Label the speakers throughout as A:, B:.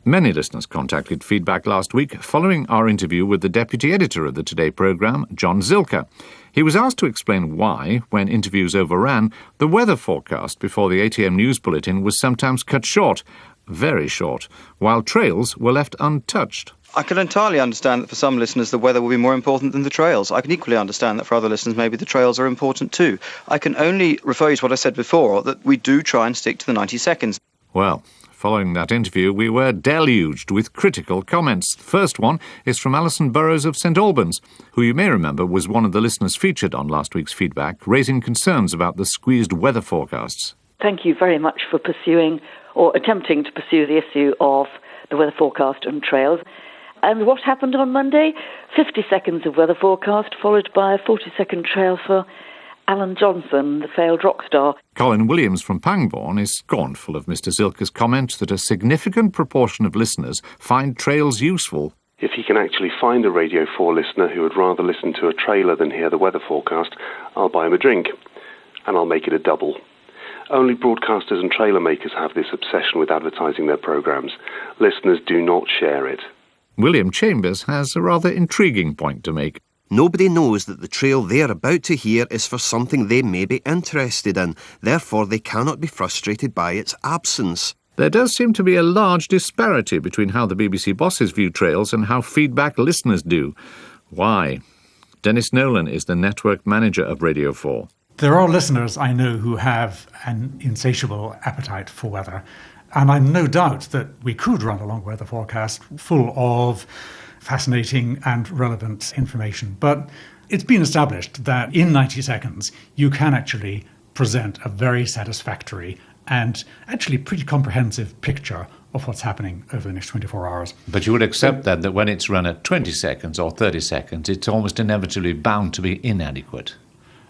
A: Many listeners contacted feedback last week following our interview with the deputy editor of the Today programme, John Zilker. He was asked to explain why, when interviews overran, the weather forecast before the 8 a.m. news bulletin was sometimes cut short, very short, while trails were left untouched.
B: I can entirely understand that for some listeners the weather will be more important than the trails. I can equally understand that for other listeners maybe the trails are important too. I can only refer you to what I said before, that we do try and stick to the 90 seconds.
A: Well, following that interview, we were deluged with critical comments. The first one is from Alison Burrows of St Albans, who you may remember was one of the listeners featured on last week's feedback, raising concerns about the squeezed weather forecasts.
C: Thank you very much for pursuing or attempting to pursue the issue of the weather forecast and trails. And what happened on Monday? 50 seconds of weather forecast, followed by a 40-second trail for Alan Johnson, the failed rock star.
A: Colin Williams from Pangbourne is scornful of Mr Zilker's comment that a significant proportion of listeners find trails useful.
D: If he can actually find a Radio 4 listener who would rather listen to a trailer than hear the weather forecast, I'll buy him a drink, and I'll make it a double. Only broadcasters and trailer makers have this obsession with advertising their programmes. Listeners do not share it.
A: William Chambers has a rather intriguing point to make.
E: Nobody knows that the trail they're about to hear is for something they may be interested in. Therefore, they cannot be frustrated by its absence.
A: There does seem to be a large disparity between how the BBC bosses view trails and how feedback listeners do. Why? Dennis Nolan is the network manager of Radio 4.
F: There are listeners I know who have an insatiable appetite for weather, and I've no doubt that we could run a long weather forecast full of fascinating and relevant information. But it's been established that in 90 seconds you can actually present a very satisfactory and actually pretty comprehensive picture of what's happening over the next 24 hours.
A: But you would accept that when it's run at 20 seconds or 30 seconds, it's almost inevitably bound to be inadequate.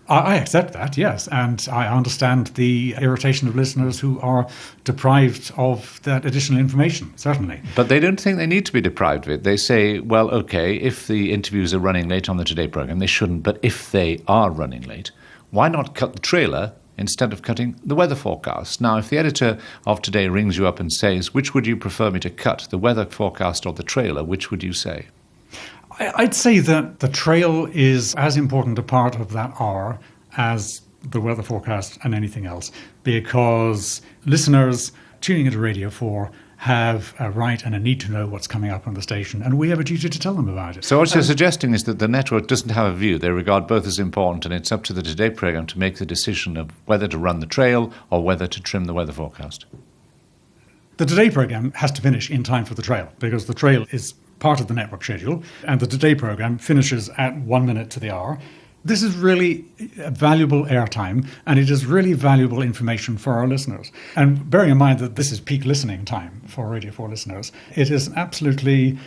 F: I accept that, yes, and I understand the irritation of listeners who are deprived of that additional information, certainly.
A: But they don't think they need to be deprived of it. They say, well, OK, if the interviews are running late on the Today programme, they shouldn't, but if they are running late, why not cut the trailer instead of cutting the weather forecast? Now, if the editor of Today rings you up and says, which would you prefer me to cut, the weather forecast or the trailer, which would you say?
F: I'd say that the trail is as important a part of that hour as the weather forecast and anything else, because listeners tuning into Radio 4 have a right and a need to know what's coming up on the station, and we have a duty to tell them about it.
A: So what you're suggesting is that the network doesn't have a view. They regard both as important, and it's up to the Today programme to make the decision of whether to run the trail or whether to trim the weather forecast.
F: The Today programme has to finish in time for the trail, because the trail is part of the network schedule, and the Today programme finishes at 1 minute to the hour. This is really valuable airtime, and it is really valuable information for our listeners. And bearing in mind that this is peak listening time for Radio 4 listeners, it is an absolutely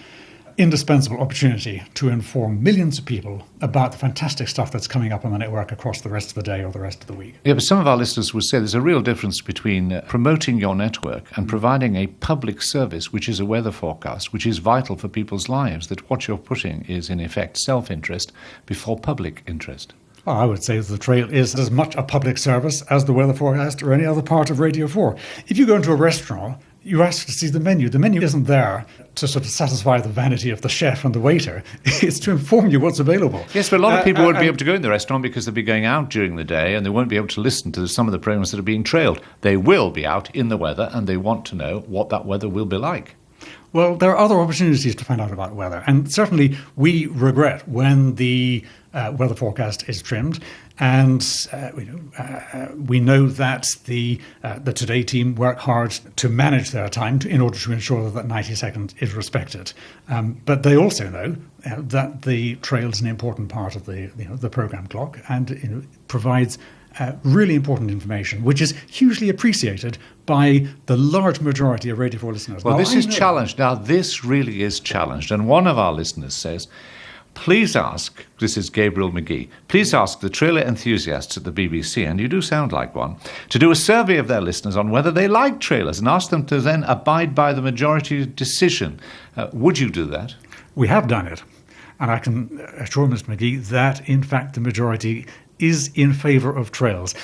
F: indispensable opportunity to inform millions of people about the fantastic stuff that's coming up on the network across the rest of the day or the rest of the week.
A: Yeah, but some of our listeners would say there's a real difference between promoting your network and providing a public service, which is a weather forecast, which is vital for people's lives, that what you're putting is, in effect, self-interest before public interest.
F: Well, I would say that the trail is as much a public service as the weather forecast or any other part of Radio 4. If you go into a restaurant, you ask to see the menu. The menu isn't there to sort of satisfy the vanity of the chef and the waiter. It's to inform you what's available.
A: Yes, but a lot of people won't be able to go in the restaurant because they'll be going out during the day and they won't be able to listen to some of the programmes that are being trailed. They will be out in the weather and they want to know what that weather will be like.
F: Well, there are other opportunities to find out about weather, and certainly we regret when the weather forecast is trimmed, and we know that the Today team work hard to manage their time in order to ensure that 90 seconds is respected. But they also know that the trail is an important part of the programme clock, and provides really important information, which is hugely appreciated by the large majority of Radio 4 listeners.
A: Well, this is challenged. Now, this really is challenged. And one of our listeners says, please ask, this is Gabriel McGee, please ask the trailer enthusiasts at the BBC, and you do sound like one, to do a survey of their listeners on whether they like trailers and ask them to then abide by the majority decision. Would you do that?
F: We have done it. And I can assure Mr. McGee that, in fact, the majority is in favour of trails,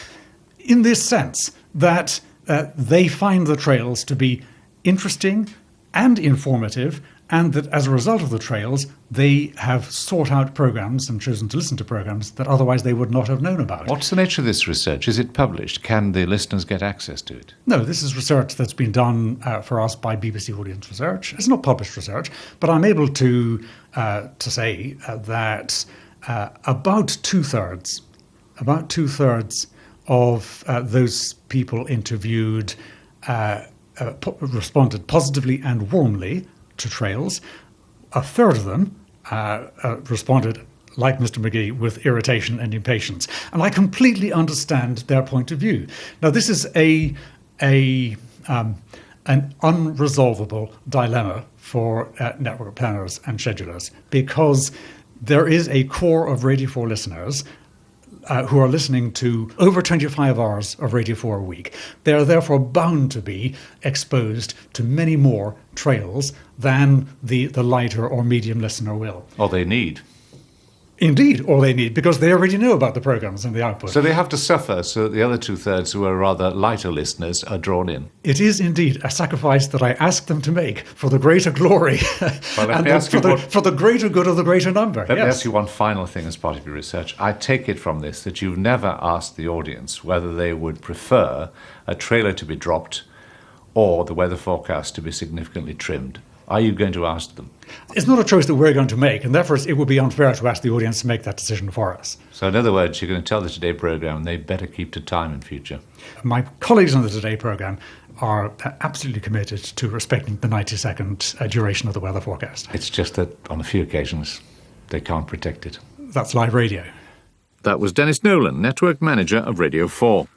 F: in this sense that they find the trails to be interesting, and informative, and that as a result of the trails, they have sought out programmes and chosen to listen to programmes that otherwise they would not have known about.
A: What's the nature of this research? Is it published? Can the listeners get access to it?
F: No, this is research that's been done for us by BBC Audience Research. It's not published research, but I'm able to say that about two-thirds of those people interviewed responded positively and warmly to trails. A third of them responded, like Mr. McGee, with irritation and impatience. And I completely understand their point of view. Now, this is an unresolvable dilemma for network planners and schedulers, because there is a core of Radio 4 listeners who are listening to over 25 hours of Radio 4 a week. They are therefore bound to be exposed to many more trails than the lighter or medium listener will.
A: Or they need.
F: Indeed, all they need, because they already know about the programmes and the output.
A: So they have to suffer so that the other two-thirds who are rather lighter listeners are drawn in.
F: It is indeed a sacrifice that I ask them to make for the greater glory
A: Well,
F: and for the greater good of the greater number.
A: Let me ask you one final thing as part of your research. I take it from this that you've never asked the audience whether they would prefer a trailer to be dropped or the weather forecast to be significantly trimmed. Are you going to ask them?
F: It's not a choice that we're going to make, and therefore it would be unfair to ask the audience to make that decision for us.
A: So in other words, you're going to tell the Today programme they better keep to time in future.
F: My colleagues on the Today programme are absolutely committed to respecting the 90-second duration of the weather forecast.
A: It's just that on a few occasions they can't protect it.
F: That's live radio.
A: That was Dennis Nolan, Network Manager of Radio 4.